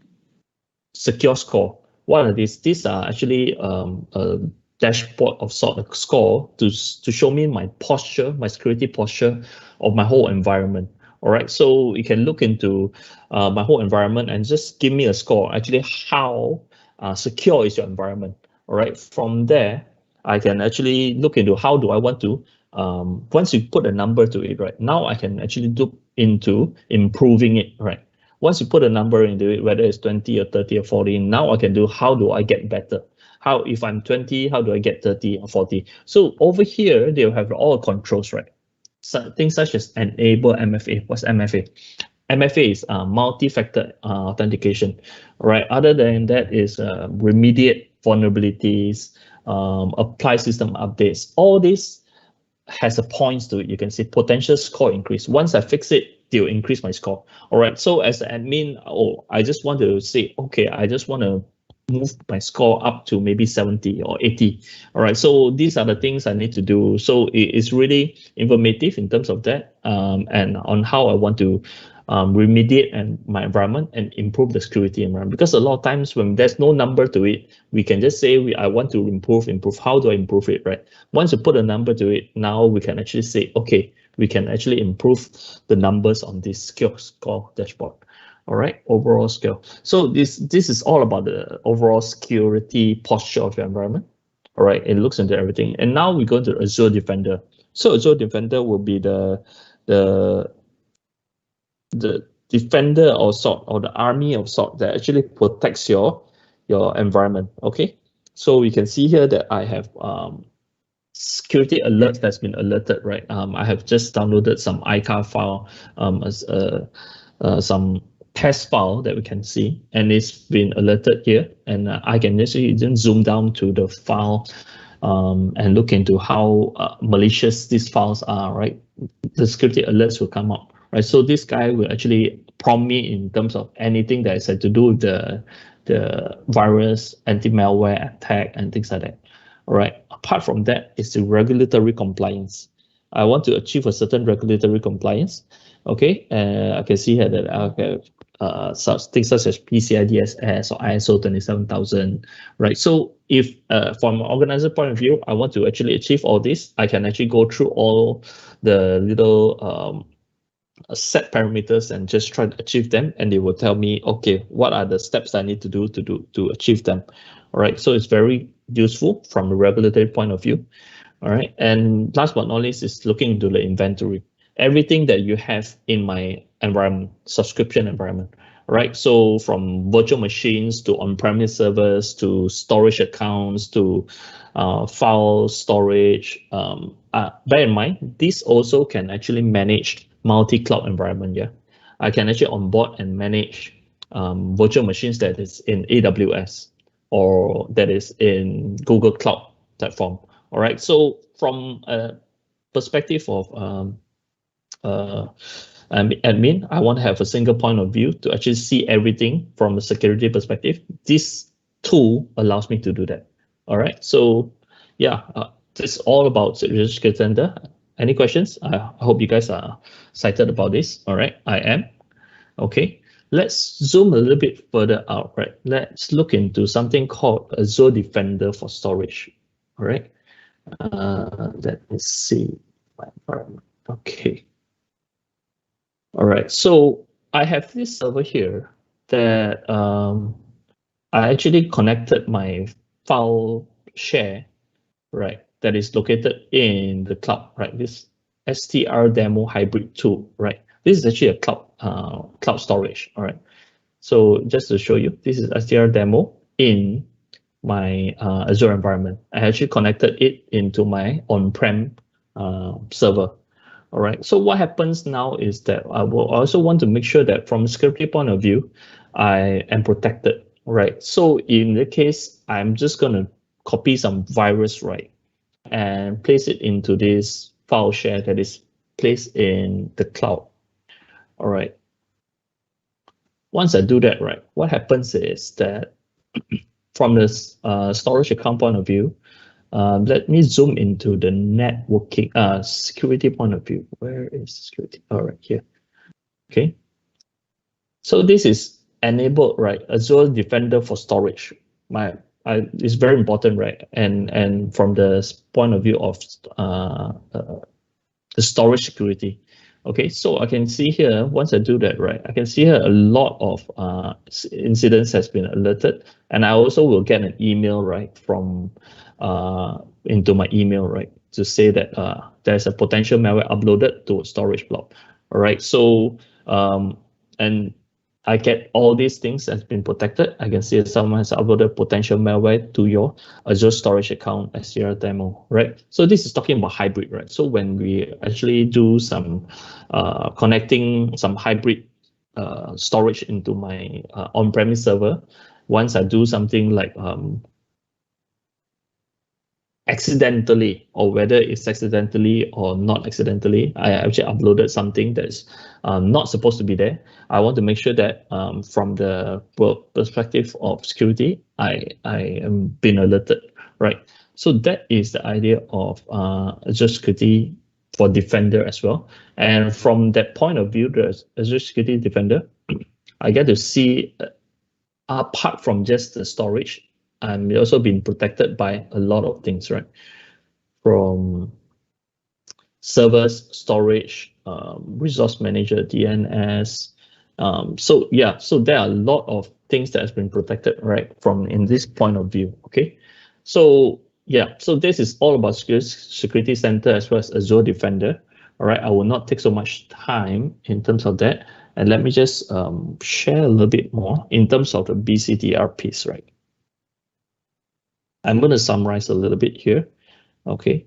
D: secure score. What are these? These are actually a dashboard of sort of score to show me my posture, my security posture of my whole environment. All right, so you can look into my whole environment and just give me a score. Actually, how secure is your environment? All right, from there, I can actually look into how do I want to, once you put a number to it, right, now I can actually look into improving it, right? Once you put a number into it, whether it's 20 or 30 or 40, now I can do how do I get better? How, if I'm 20, how do I get 30 or 40? So over here, they'll have all controls, right? So things such as enable MFA. What's MFA? MFA is multi-factor authentication, right? Other than that is remediate vulnerabilities, apply system updates. All this has a points to it. You can see potential score increase. Once I fix it, they'll increase my score. All right. So as an admin, I just want to say, okay, I just want to move my score up to maybe 70 or 80. All right, so these are the things I need to do. So it's really informative in terms of that, and on how I want to remediate my environment and improve the security environment. Because a lot of times when there's no number to it, we can just say I want to improve. How do I improve it, right? Once you put a number to it, now we can actually say, okay, we can actually improve the numbers on this score dashboard. All right, overall skill. So this is all about the overall security posture of your environment. All right, it looks into everything. And now we go to Azure Defender. So Azure Defender will be the defender or sort, or the army of sort that actually protects your environment. Okay, so you can see here that I have security alert that's been alerted, right? I have just downloaded some ICAR file, as some test file that we can see, and it's been alerted here. And I can actually then zoom down to the file and look into how malicious these files are, right? The security alerts will come up, right? So this guy will actually prompt me in terms of anything that is had to do with the virus, anti-malware attack, and things like that. All right. Apart from that, it's the regulatory compliance. I want to achieve a certain regulatory compliance. Okay, I can see here that I have such things such as PCI DSS or ISO 27000, right? So if from an organizer point of view, I want to actually achieve all this, I can actually go through all the little set parameters and just try to achieve them, and they will tell me, okay, what are the steps I need to do to achieve them. All right, so it's very useful from a regulatory point of view. All right, and last but not least is looking into the inventory. Everything that you have in my environment, subscription environment, right? So from virtual machines to on-premise servers to storage accounts to file storage. Bear in mind, this also can actually manage multi-cloud environment. Yeah, I can actually onboard and manage virtual machines that is in AWS or that is in Google Cloud platform. All right, so from a perspective of admin, I want to have a single point of view to actually see everything from a security perspective. This tool allows me to do that. All right, so yeah, this is all about Security Defender. Any questions? I hope you guys are excited about this. All right, I am. Okay, let's zoom a little bit further out. Right, let's look into something called Azure Defender for storage. All right, let me see my environment. Okay. All right, so I have this server here that I actually connected my file share, right, that is located in the cloud, right? This STR demo hybrid tool, right? This is actually a cloud storage, all right? So just to show you, this is STR demo in my Azure environment. I actually connected it into my on-prem server. All right, so what happens now is that I will also want to make sure that from a security point of view, I am protected, right? So in the case, I'm just going to copy some virus, right, and place it into this file share that is placed in the cloud. All right. Once I do that, right, what happens is that from the storage account point of view, let me zoom into the networking security point of view. Where is security? All right, here. Okay. So this is enabled, right? Azure Defender for storage. It's very important, right? And from the point of view of the storage security. Okay, so I can see here, once I do that, right, I can see here a lot of incidents has been alerted, and I also will get an email, right, from into my email, right, to say that there's a potential malware uploaded to a storage block. All right, so and I get all these things that's been protected. I can see someone has uploaded potential malware to your Azure storage account STR demo, right? So this is talking about hybrid, right? So when we actually do some connecting some hybrid storage into my on-premise server, once I do something like accidentally, or whether it's accidentally or not accidentally, I actually uploaded something that's not supposed to be there. I want to make sure that from the perspective of security, I am being alerted, right? So that is the idea of Azure Security for Defender as well. And from that point of view, the Azure Security Defender, I get to see, apart from just the storage, I'm also being protected by a lot of things, right? From servers, storage, resource manager, DNS. So yeah, so there are a lot of things that has been protected, right? From in this point of view, okay? So yeah, so this is all about Security Center as well as Azure Defender. All right, I will not take so much time in terms of that. And let me just share a little bit more in terms of the BCDR piece, right? I'm going to summarize a little bit here. Okay.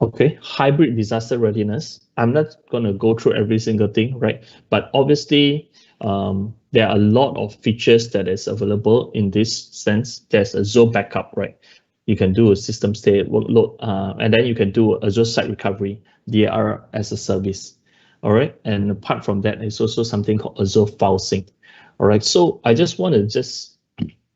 D: Okay, hybrid disaster readiness. I'm not going to go through every single thing, right? But obviously, there are a lot of features that is available in this sense. There's Azure backup, right? You can do a system state workload, and then you can do Azure site recovery, DR as a service. All right, and apart from that, it's also something called Azure file sync. All right, so I just want to just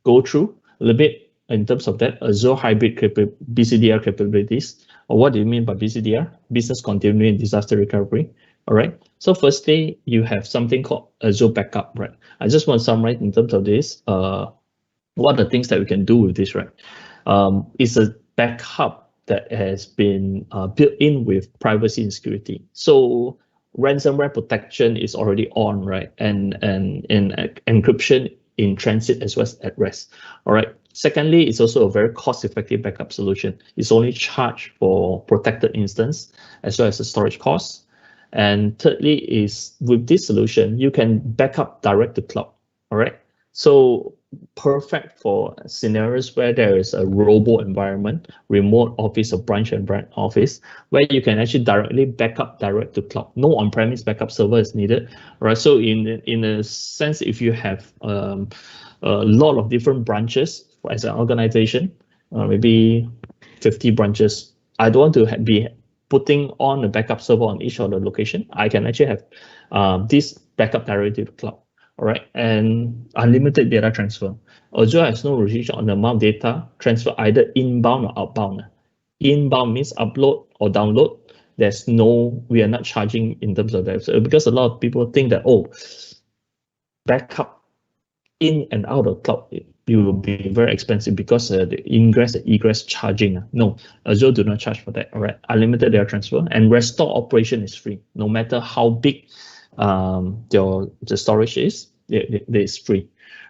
D: go through a little bit in terms of that Azure hybrid BCDR capabilities. Or what do you mean by BCDR? Business Continuity Disaster Recovery. All right. So firstly, you have something called Azure Backup, right? I just want to summarize in terms of this. What are the things that we can do with this, right? It's a backup that has been built in with privacy and security. So ransomware protection is already on, right? And encryption in transit as well as at rest. All right. Secondly, it's also a very cost-effective backup solution. It's only charged for protected instance as well as the storage costs. And thirdly is with this solution, you can backup direct to cloud. All right. So perfect for scenarios where there is a robo environment, remote office or branch and branch office, where you can actually directly backup direct to cloud. No on-premise backup server is needed, right? So in a sense, if you have a lot of different branches as an organization, maybe 50 branches, I don't want to be putting on a backup server on each of the location. I can actually have this backup directly to cloud. All right, and unlimited data transfer. Azure has no restriction on the amount of data transfer, either inbound or outbound. Inbound means upload or download. There's no, we are not charging in terms of that. So because a lot of people think that, oh, backup in and out of cloud, it will be very expensive because the ingress and egress charging. No, Azure do not charge for that. All right, unlimited data transfer, and restore operation is free, no matter how big the storage is, it's free.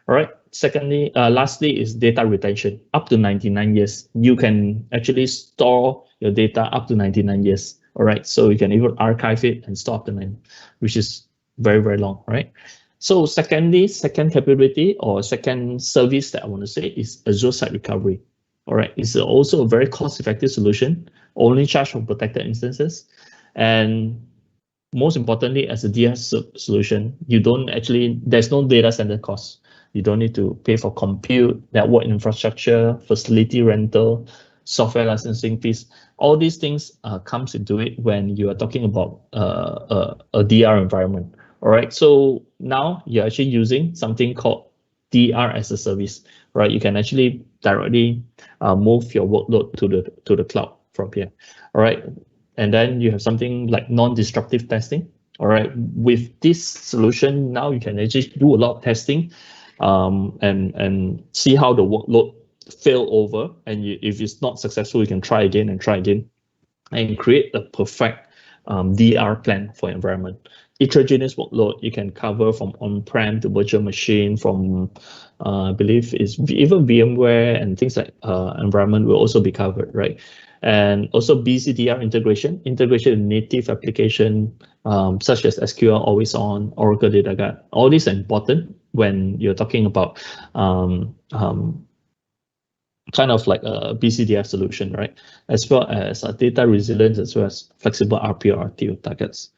D: All right. Secondly, lastly is data retention up to 99 years. You can actually store your data up to 99 years. All right. So you can even archive it and store up to 9, which is very, very long, right? So secondly, second capability or second service that I want to say is Azure Site Recovery. All right. It's also a very cost-effective solution, only charge for protected instances. And most importantly, as a DS solution, you don't actually, there's no data center cost. You don't need to pay for compute, network infrastructure, facility rental, software licensing fees. All these things comes into it when you are talking about a DR environment. All right. So now you're actually using something called DR as a service, right? You can actually directly move your workload to the cloud from here. All right. And then you have something like non-destructive testing. All right, with this solution, now you can actually do a lot of testing and see how the workload fail over. And if it's not successful, you can try again and create a perfect DR plan for environment. Heterogeneous workload, you can cover from on-prem to virtual machine, from I believe is even VMware and things like environment will also be covered, right? And also BCDR integration with native application such as SQL Always On, Oracle Data Guard. All these are important when you're talking about kind of like a BCDR solution, right? As well as data resilience, as well as flexible RPO, RTO targets.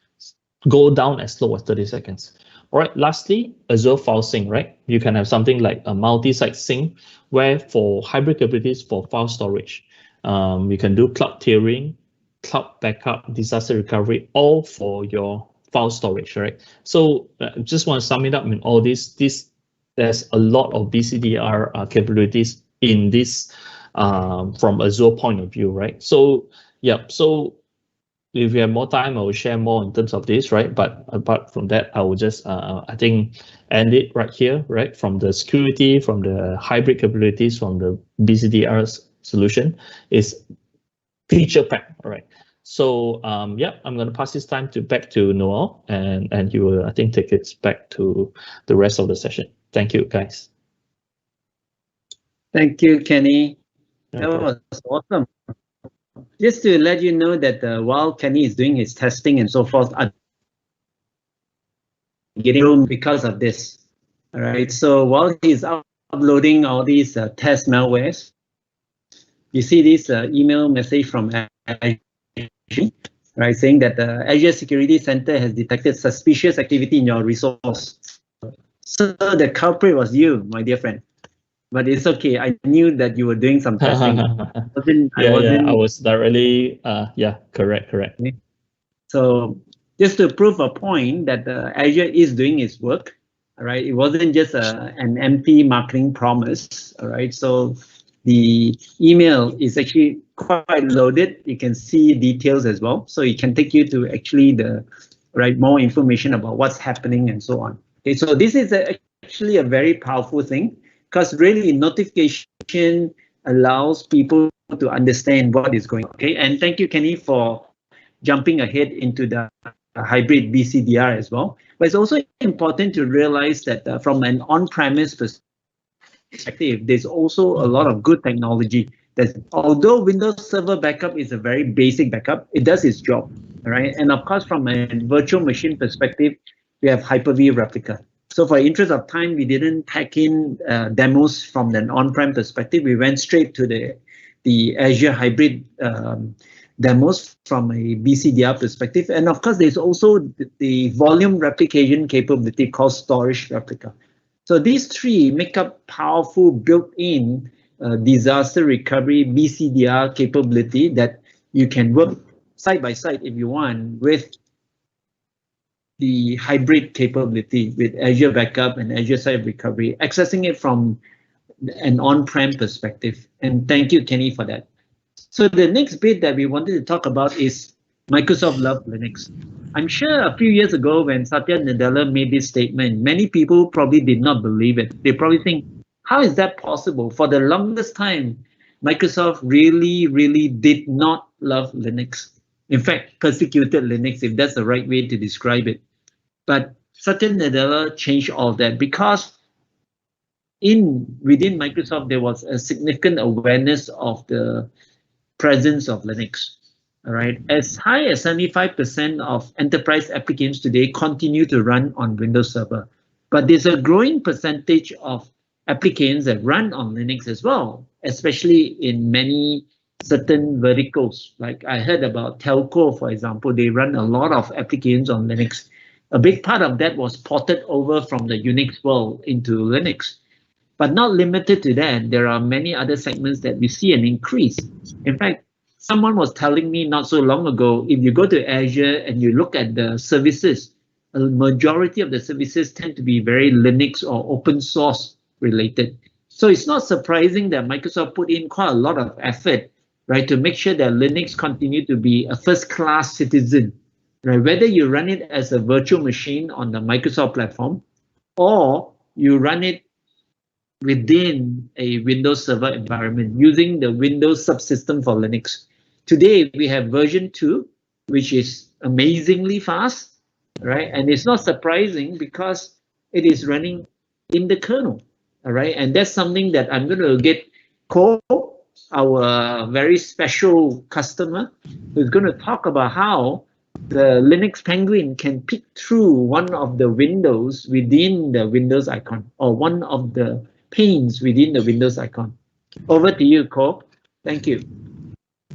D: go down as low as 30 seconds. All right, lastly, Azure file sync, right? You can have something like a multi-site sync where for hybrid capabilities for file storage, you can do cloud tiering, cloud backup, disaster recovery, all for your file storage, right? So just want to sum it up in all this, there's a lot of BCDR capabilities in this from Azure point of view, right? So yeah, so if we have more time, I will share more in terms of this, right? But apart from that, I will just, I think, end it right here, right? From the security, from the hybrid capabilities, from the BCDR solution is feature pack, all right? So yeah, I'm going to pass this time back to Noel, and he will, I think, take it back to the rest of the session. Thank you, guys.
A: Thank you, Kenny. That
D: Okay.
A: was awesome. Just to let you know that while Kenny is doing his testing and so forth, I'm getting room because of this. All right. So while he's uploading all these test malwares, you see this email message from Azure, right, saying that the Azure Security Center has detected suspicious activity in your resource. So the culprit was you, my dear friend. But it's okay. I knew that you were doing some testing.
D: I was directly, yeah, correct.
A: So just to prove a point that Azure is doing its work, all right, it wasn't just an empty marketing promise, all right. So the email is actually quite loaded. You can see details as well. So it can take you to actually more information about what's happening and so on. Okay, so this is actually a very powerful thing because really notification allows people to understand what is going on. Okay, and thank you, Kenny, for jumping ahead into the hybrid BCDR as well. But it's also important to realize that from an on-premise perspective, there's also a lot of good technology. That although Windows Server backup is a very basic backup, it does its job, all right? And of course, from a virtual machine perspective, we have Hyper-V Replica. So for interest of time, we didn't pack in demos from an on-prem perspective. We went straight to the Azure hybrid demos from a BCDR perspective. And of course, there's also the volume replication capability called storage replica. So these three make up powerful built-in disaster recovery BCDR capability that you can work side by side if you want with the hybrid capability with Azure Backup and Azure Site Recovery, accessing it from an on-prem perspective. And thank you, Kenny, for that. So the next bit that we wanted to talk about is Microsoft Love Linux. I'm sure a few years ago when Satya Nadella made this statement, many people probably did not believe it. They probably think, how is that possible? For the longest time, Microsoft really did not love Linux. In fact, persecuted Linux, if that's the right way to describe it. But Satya Nadella changed all that because within Microsoft, there was a significant awareness of the presence of Linux. All right, as high as 75% of enterprise applications today continue to run on Windows Server, but there's a growing percentage of applications that run on Linux as well, especially in many certain verticals. Like I heard about telco, for example, they run a lot of applications on Linux. A big part of that was ported over from the Unix world into Linux. But not limited to that, there are many other segments that we see an increase. In fact, someone was telling me not so long ago, if you go to Azure and you look at the services, a majority of the services tend to be very Linux or open source related. So it's not surprising that Microsoft put in quite a lot of effort, right, to make sure that Linux continue to be a first-class citizen, right? Whether you run it as a virtual machine on the Microsoft platform or you run it within a Windows Server environment using the Windows subsystem for Linux. Today, we have version 2, which is amazingly fast, right? And it's not surprising because it is running in the kernel, all right? And that's something that I'm going to get Cole, our very special customer, who's going to talk about how the Linux Penguin can pick through one of the windows within the Windows icon or one of the panes within the Windows icon. Over to you, Cole. Thank you.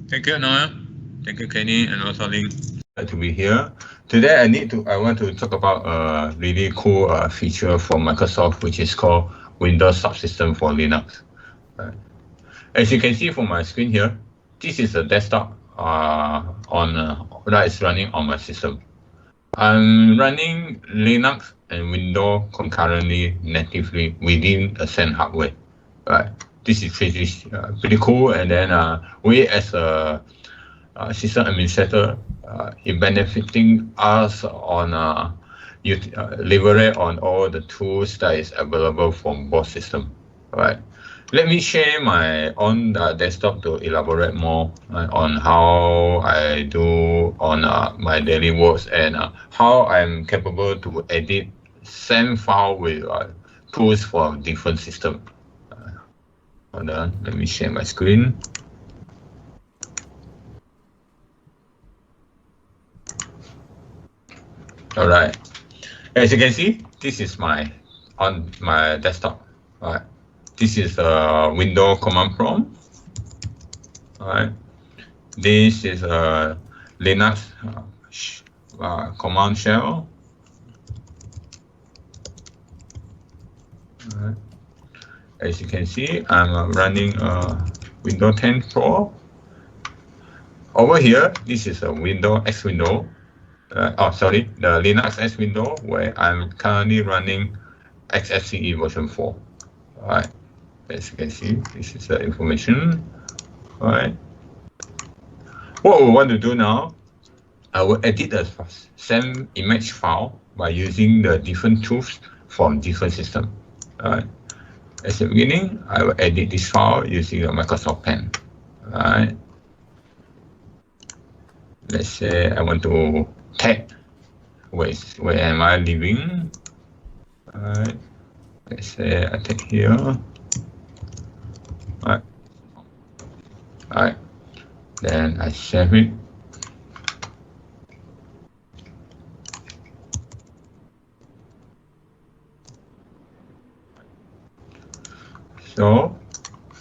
E: Thank you, Noel. Thank you, Kenny, and also Ling. Glad to be here Today I want to talk about a really cool feature from Microsoft, which is called Windows Subsystem for Linux. As you can see from my screen here, this is a desktop that is running on my system. I'm running Linux and Windows concurrently natively within the same hardware. Right. This is pretty cool. And then we as a system administrator, it benefiting us on leverage on all the tools that is available from both systems. Right. Let me share my own desktop to elaborate more on how I do on my daily works and how I'm capable to edit same file with tools for different systems. Hold on, let me share my screen. All right, as you can see, this is on my desktop. All right. This is a Windows command prompt. All right. This is a Linux command shell. All right. As you can see, I'm running Windows 10 Pro. Over here, this is a Windows X window. The Linux X window where I'm currently running XFCE version 4. All right. As you can see, this is the information. All right. What we want to do now, I will edit the same image file by using the different tools from different systems. All right. At the beginning, I will edit this file using the Microsoft Pen. All right. Let's say I want to tag where am I living. All right. Let's say I take here. All right, then I save it. So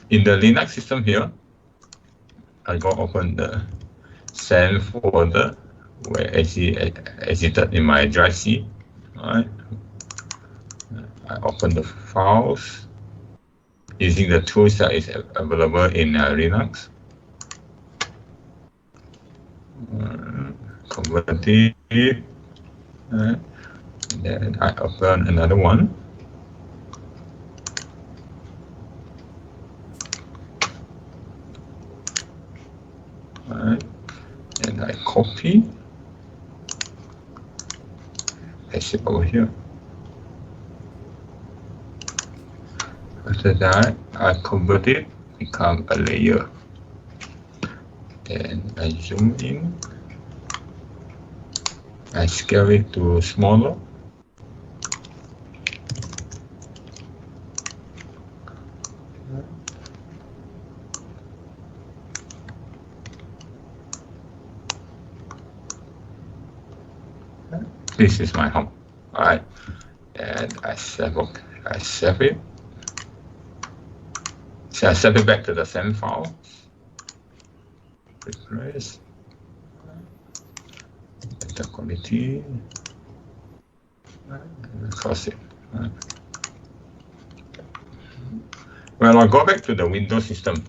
E: in the Linux system here, I go open the same folder where I exited in my drive C. All right, I open the files using the tools that is available in Linux. Convert it. Then I open another one. Alright. And I copy. Paste it over here. After that, I convert it, become a layer. Then I zoom in. I scale it to smaller. This is my home. All right, and I save it. So I save it back to the same file. Replace. Better quality. Close it. When I go back to the Windows system,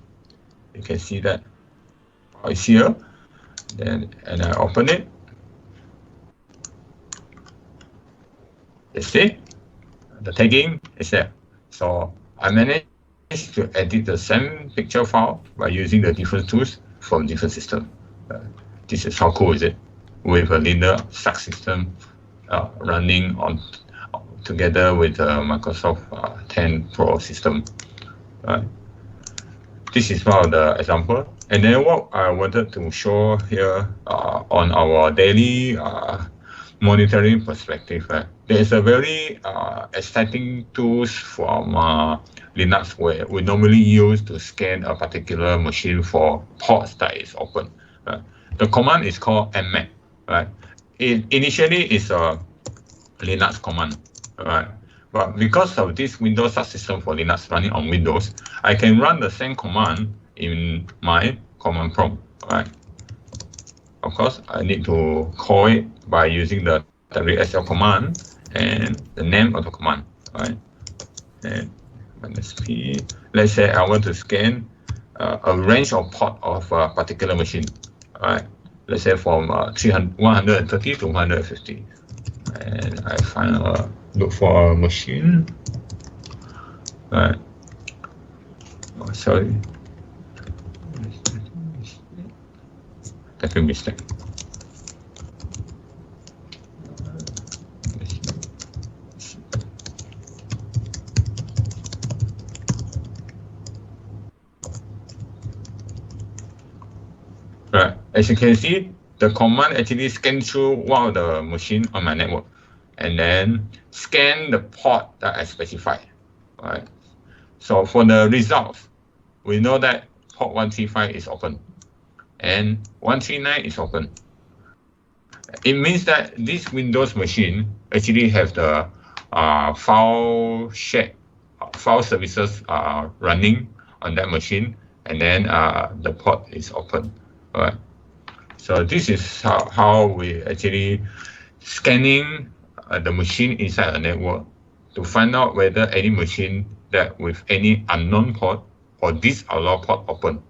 E: you can see that it's here. And I open it. You see, the tagging is there. So I managed to edit the same picture file by using the different tools from different systems. This is how cool is it? With a Linux subsystem running together with the Microsoft 10 Pro system. This is one of the examples. And then what I wanted to show here on our daily monitoring perspective, there's a very exciting tools from Linux where we normally use to scan a particular machine for ports that is open. The command is called mmap. Right? It initially is a Linux command. Right? But because of this Windows subsystem for Linux running on Windows, I can run the same command in my command prompt. Right? Of course, I need to call it by using the WSL command and the name of the command, right? And -p. Let's say I want to scan a range of port of a particular machine, right? Let's say from 130 to 150, and I look for a machine, right? Oh, sorry, that's a mistake. Right, as you can see, the command actually scans through one of the machine on my network, and then scan the port that I specified. Right. So for the results, we know that port 135 is open, and 139 is open. It means that this Windows machine actually have the file services running on that machine, and then the port is open. Right. So this is how we actually scanning the machine inside a network to find out whether any machine that with any unknown port or disallowed port open,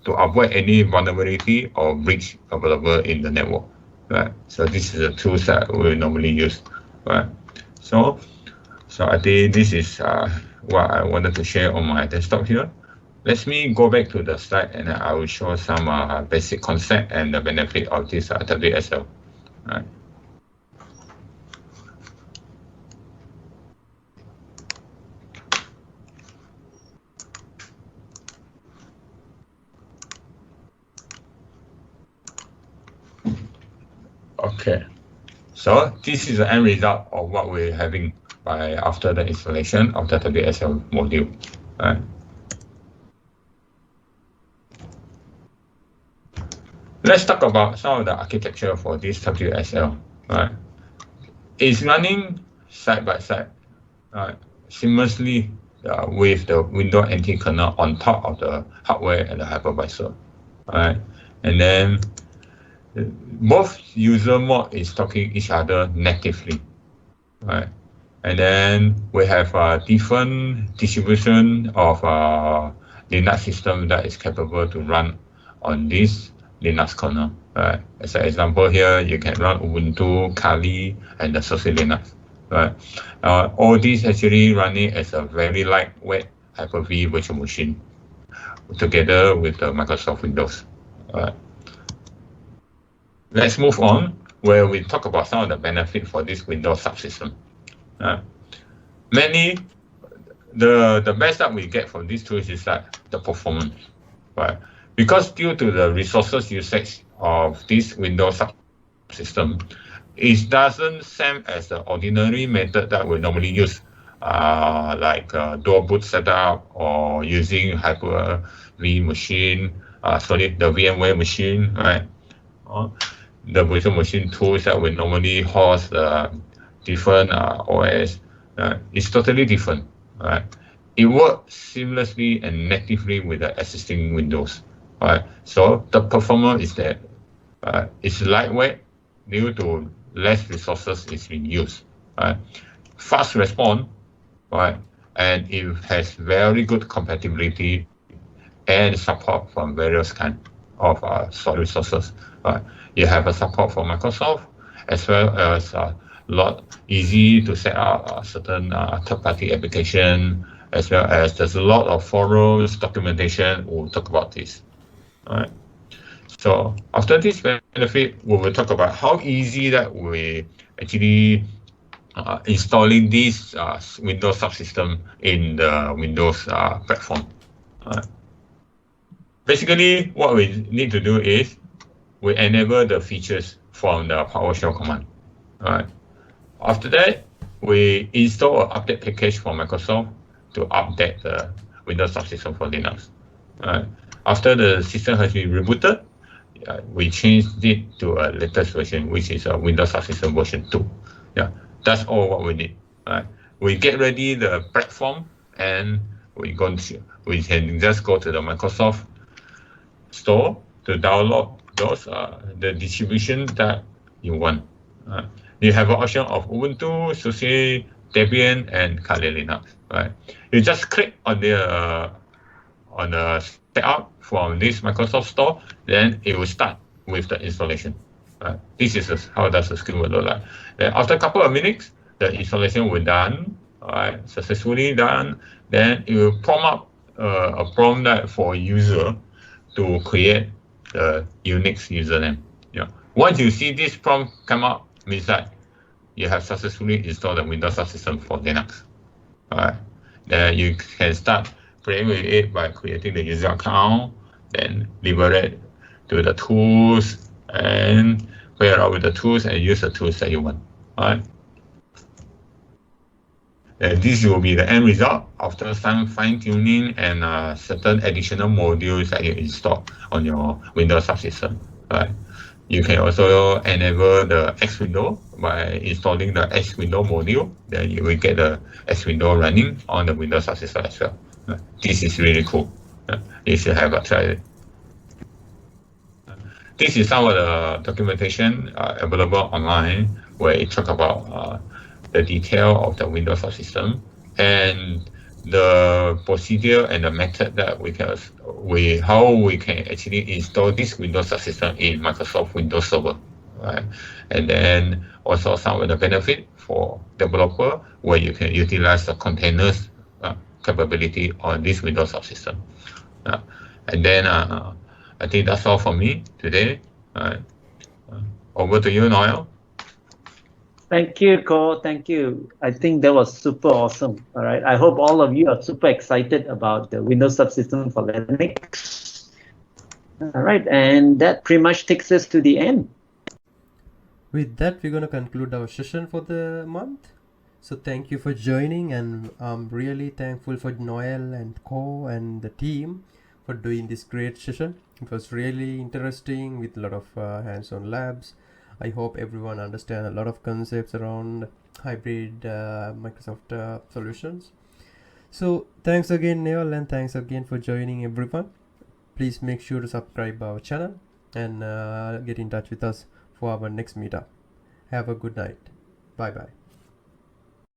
E: to avoid any vulnerability or breach available in the network. Right. So this is the tools that we normally use. Right. So I think this is what I wanted to share on my desktop here. Let me go back to the slide, and I will show some basic concept and the benefit of this WSL. Right. Okay, so this is the end result of what we're having after the installation of the WSL module. Right. Let's talk about some of the architecture for this WSL. Right. It's running side by side, seamlessly with the Windows NT kernel on top of the hardware and the hypervisor. Right. And then both user mode is talking each other natively. Right. And then we have a different distribution of Linux system that is capable to run on this Linux kernel. Right. As an example here, you can run Ubuntu, Kali, and the Source Linux. Right. All these actually running as a very lightweight Hyper-V virtual machine together with the Microsoft Windows. Right. Let's move on where we talk about some of the benefit for this Windows subsystem. The best that we get from these tools is that the performance, right? Because due to the resources usage of this Windows subsystem, it doesn't same as the ordinary method that we normally use, like dual boot setup or using Hyper-V machine, the VMware machine, right? The virtual machine tools that we normally host different OS. It's totally different. Right? It works seamlessly and natively with the existing Windows. Right? So the performance is there. It's lightweight due to less resources is being used. Right? Fast response, right? And it has very good compatibility and support from various kinds of storage resources. Right? You have a support for Microsoft, as well as a lot easy to set up certain third-party application, as well as there's a lot of forums, documentation. We'll talk about this. All right. So after this benefit, we will talk about how easy that we actually installing this Windows subsystem in the Windows platform. All right. Basically, what we need to do is we enable the features from the PowerShell command. All right. After that, we install an update package from Microsoft to update the Windows subsystem for Linux. All right. After the system has been rebooted, we changed it to a latest version, which is a Windows subsystem version 2. Yeah, that's all what we need. All right. We get ready the platform, and we can just go to the Microsoft Store to download those the distribution that you want. You have an option of Ubuntu, SUSE, Debian, and Kali Linux. Right? You just click on the setup from this Microsoft Store, then it will start with the installation. This is how does the screen will look like. Then after a couple of minutes, the installation will done, successfully done. Then it will prompt up a prompt that for user to create the Unix username. Once you see this prompt come up, means that you have successfully installed the Windows subsystem for Linux. Then you can start playing with it by creating the user account, then liberate to the tools and play around with the tools and use the tools that you want. And this will be the end result after some fine-tuning and certain additional modules that you install on your Windows subsystem. You can also enable the X window by installing the X window module. Then you will get the X window running on the Windows subsystem as well. This is really cool. You should have a try it. This is some of the documentation available online where it talks about the detail of the Windows subsystem and the procedure and the method that how we can actually install this Windows subsystem in Microsoft Windows Server. And then also some of the benefit for developer where you can utilize the containers capability on this Windows subsystem. And then I think that's all for me today. Over to you, Noel.
A: Thank you, Cole. Thank you. I think that was super awesome. All right. I hope all of you are super excited about the Windows subsystem for Linux. All right. And that pretty much takes us to the end.
B: With that, we're going to conclude our session for the month. So thank you for joining, and I'm really thankful for Noel and Co and the team for doing this great session. It was really interesting with a lot of hands-on labs. I hope everyone understands a lot of concepts around hybrid Microsoft solutions. So thanks again, Noel, and thanks again for joining everyone. Please make sure to subscribe our channel and get in touch with us for our next meetup. Have a good night. Bye-bye.